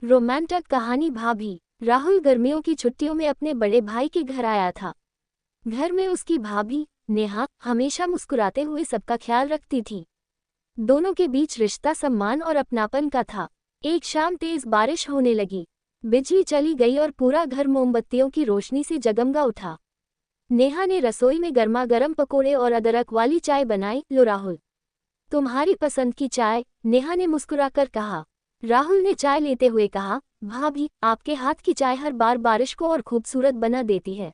Romantic कहानी भाभी। राहुल गर्मियों की छुट्टियों में अपने बड़े भाई के घर आया था। घर में उसकी भाभी नेहा हमेशा मुस्कुराते हुए सबका ख्याल रखती थी। दोनों के बीच रिश्ता सम्मान और अपनापन का था। एक शाम तेज बारिश होने लगी। बिजली चली गई और पूरा घर मोमबत्तियों की रोशनी से जगमगा उठा। नेहा ने रसोई में गर्मा गर्म पकोड़े और अदरक वाली चाय बनाई। लो राहुल, तुम्हारी पसंद की चाय, नेहा ने मुस्कुराकर कहा। राहुल ने चाय लेते हुए कहा, भाभी आपके हाथ की चाय हर बार बारिश को और खूबसूरत बना देती है।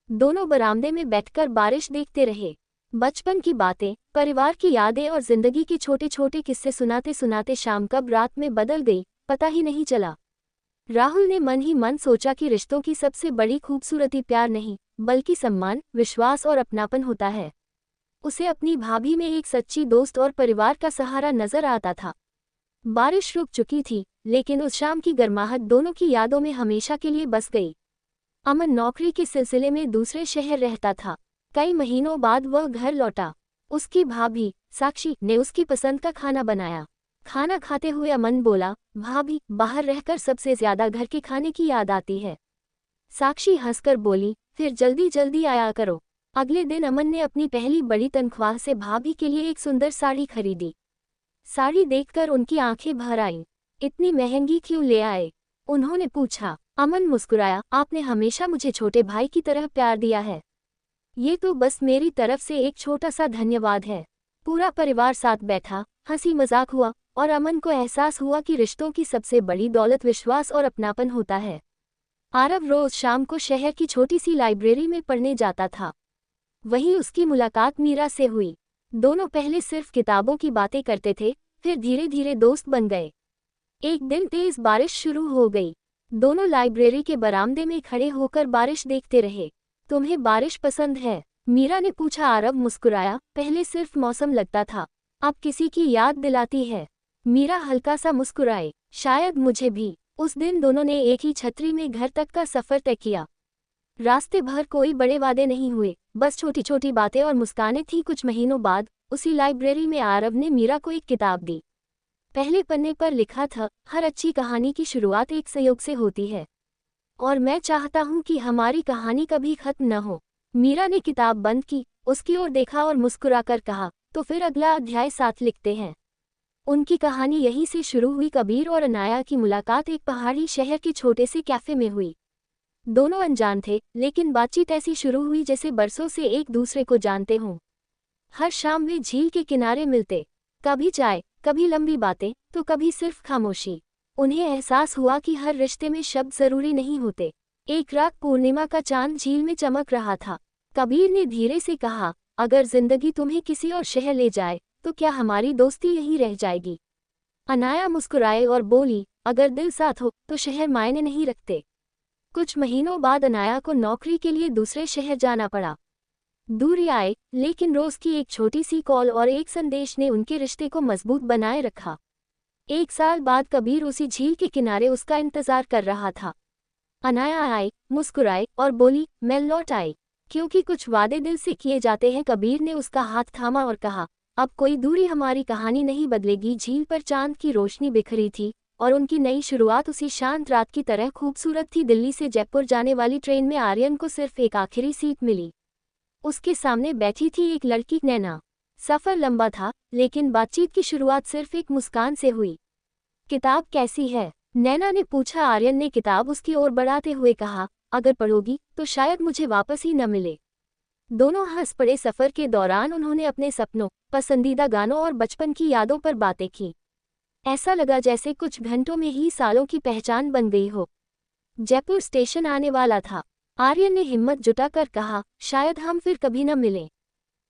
दोनों बरामदे में बैठकर बारिश देखते रहे। बचपन की बातें, परिवार की यादें और जिंदगी के छोटे छोटे किस्से सुनाते सुनाते शाम कब रात में बदल गई, पता ही नहीं चला। राहुल ने मन ही मन सोचा कि रिश्तों की सबसे बड़ी खूबसूरती प्यार नहीं, बल्कि सम्मान, विश्वास और अपनापन होता है। उसे अपनी भाभी में एक सच्ची दोस्त और परिवार का सहारा नजर आता था। बारिश रुक चुकी थी, लेकिन उस शाम की गर्माहट दोनों की यादों में हमेशा के लिए बस गई। अमन नौकरी के सिलसिले में दूसरे शहर रहता था। कई महीनों बाद वह घर लौटा। उसकी भाभी साक्षी ने उसकी पसंद का खाना बनाया। खाना खाते हुए अमन बोला, भाभी बाहर रहकर सबसे ज्यादा घर के खाने की याद आती है। साक्षी हंसकर बोली, फिर जल्दी जल्दी आया करो। अगले दिन अमन ने अपनी पहली बड़ी तनख्वाह से भाभी के लिए एक सुंदर साड़ी खरीदी। साड़ी देखकर उनकी आंखें भर आईं। इतनी महंगी क्यों ले आए? उन्होंने पूछा। अमन मुस्कुराया, आपने हमेशा मुझे छोटे भाई की तरह प्यार दिया है। ये तो बस मेरी तरफ से एक छोटा सा धन्यवाद है। पूरा परिवार साथ बैठा, हंसी मजाक हुआ और अमन को एहसास हुआ कि रिश्तों की सबसे बड़ी दौलत विश्वास और अपनापन होता है। आरव रोज शाम को शहर की छोटी सी लाइब्रेरी में पढ़ने जाता था। वहीं उसकी मुलाकात मीरा से हुई। दोनों पहले सिर्फ किताबों की बातें करते थे, फिर धीरे धीरे दोस्त बन गए। एक दिन तेज बारिश शुरू हो गई। दोनों लाइब्रेरी के बरामदे में खड़े होकर बारिश देखते रहे। तुम्हें बारिश पसंद है? मीरा ने पूछा। आरव मुस्कुराया, पहले सिर्फ मौसम लगता था, अब किसी की याद दिलाती है। मीरा हल्का सा मुस्कुराए, शायद मुझे भी। उस दिन दोनों ने एक ही छतरी में घर तक का सफर तय किया। रास्ते भर कोई बड़े वादे नहीं हुए, बस छोटी छोटी बातें और मुस्कानें थीं। कुछ महीनों बाद उसी लाइब्रेरी में आरव ने मीरा को एक किताब दी। पहले पन्ने पर लिखा था, हर अच्छी कहानी की शुरुआत एक संयोग से होती है, और मैं चाहता हूं कि हमारी कहानी कभी खत्म न हो। मीरा ने किताब बंद की, उसकी ओर देखा और मुस्कुराकर कहा, तो फिर अगला अध्याय साथ लिखते हैं। उनकी कहानी यहीं से शुरू हुई। कबीर और अनाया की मुलाकात एक पहाड़ी शहर के छोटे से कैफे में हुई। दोनों अनजान थे, लेकिन बातचीत ऐसी शुरू हुई जैसे बरसों से एक दूसरे को जानते हों। हर शाम वे झील के किनारे मिलते, कभी चाय, कभी लंबी बातें, तो कभी सिर्फ खामोशी। उन्हें एहसास हुआ कि हर रिश्ते में शब्द जरूरी नहीं होते। एक रात पूर्णिमा का चांद झील में चमक रहा था। कबीर ने धीरे से कहा, अगर जिंदगी तुम्हें किसी और शहर ले जाए, तो क्या हमारी दोस्ती यहीं रह जाएगी? अनाया मुस्कुराए और बोली, अगर दिल साथ हो तो शहर मायने नहीं रखते। कुछ महीनों बाद अनाया को नौकरी के लिए दूसरे शहर जाना पड़ा। दूरी आए, लेकिन रोज की एक छोटी सी कॉल और एक संदेश ने उनके रिश्ते को मजबूत बनाए रखा। एक साल बाद कबीर उसी झील के किनारे उसका इंतजार कर रहा था। अनाया आई, मुस्कुराई और बोली, मैं लौट आई, क्योंकि कुछ वादे दिल से किए जाते हैं। कबीर ने उसका हाथ थामा और कहा, अब कोई दूरी हमारी कहानी नहीं बदलेगी। झील पर चांद की रोशनी बिखरी थी और उनकी नई शुरुआत उसी शांत रात की तरह खूबसूरत थी। दिल्ली से जयपुर जाने वाली ट्रेन में आर्यन को सिर्फ एक आखिरी सीट मिली। उसके सामने बैठी थी एक लड़की, नैना। सफर लंबा था, लेकिन बातचीत की शुरुआत सिर्फ एक मुस्कान से हुई। किताब कैसी है? नैना ने पूछा। आर्यन ने किताब उसकी ओर बढ़ाते हुए कहा, अगर पढ़ोगी तो शायद मुझे वापस ही न मिले। दोनों हंस पड़े। सफर के दौरान उन्होंने अपने सपनों, पसंदीदा गानों और बचपन की यादों पर बातें की। ऐसा लगा जैसे कुछ घंटों में ही सालों की पहचान बन गई हो। जयपुर स्टेशन आने वाला था। आर्यन ने हिम्मत जुटाकर कहा, शायद हम फिर कभी न मिलें।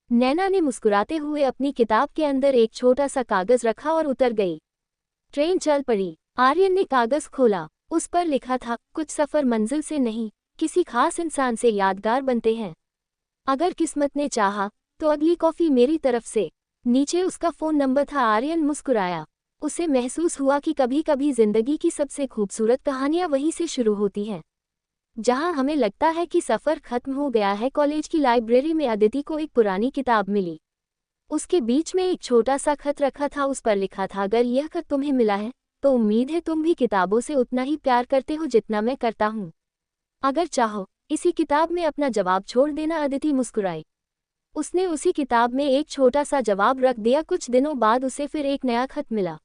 नैना ने मुस्कुराते हुए अपनी किताब के अंदर एक छोटा सा कागज रखा और उतर गई। ट्रेन चल पड़ी। आर्यन ने कागज खोला। उस पर लिखा था, कुछ सफर मंजिल से नहीं, किसी खास इंसान से यादगार बनते हैं। अगर किस्मत ने चाहा, तो अगली कॉफी मेरी तरफ से। नीचे उसका फोन नंबर था। आर्यन मुस्कुराया। उसे महसूस हुआ कि कभी कभी जिंदगी की सबसे खूबसूरत कहानियां वहीं से शुरू होती हैं, जहां हमें लगता है कि सफर खत्म हो गया है। कॉलेज की लाइब्रेरी में अदिति को एक पुरानी किताब मिली। उसके बीच में एक छोटा सा खत रखा था। उस पर लिखा था, अगर यह खत तुम्हें मिला है तो उम्मीद है तुम भी किताबों से उतना ही प्यार करते हो जितना मैं करता हूँ। अगर चाहो इसी किताब में अपना जवाब छोड़ देना। अदिति मुस्कुराई। उसने उसी किताब में एक छोटा सा जवाब रख दिया। कुछ दिनों बाद उसे फिर एक नया खत मिला,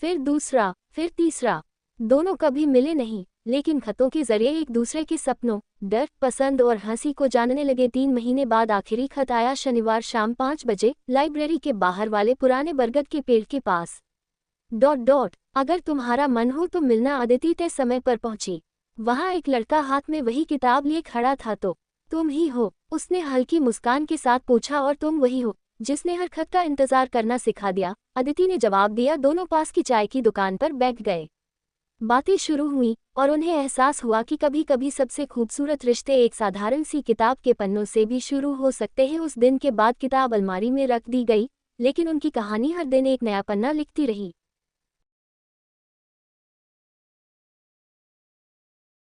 फिर दूसरा, फिर तीसरा। दोनों कभी मिले नहीं, लेकिन खतों के जरिए एक दूसरे के सपनों, डर, पसंद और हंसी को जानने लगे। 3 महीने बाद आखिरी खत आया। शनिवार शाम 5 बजे, लाइब्रेरी के बाहर वाले पुराने बरगद के पेड़ के पास। अगर तुम्हारा मन हो तो मिलना। अदिति तय समय पर पहुंची। वहां एक लड़का हाथ में वही किताब लिए खड़ा था। तो तुम ही हो? उसने हल्की मुस्कान के साथ पूछा। और तुम वही हो जिसने हर खत का इंतजार करना सिखा दिया, अदिति ने जवाब दिया। दोनों पास की चाय की दुकान पर बैठ गए। बातें शुरू हुई और उन्हें एहसास हुआ कि कभी कभी सबसे खूबसूरत रिश्ते एक साधारण सी किताब के पन्नों से भी शुरू हो सकते हैं। उस दिन के बाद किताब अलमारी में रख दी गई, लेकिन उनकी कहानी हर दिन एक नया पन्ना लिखती रही।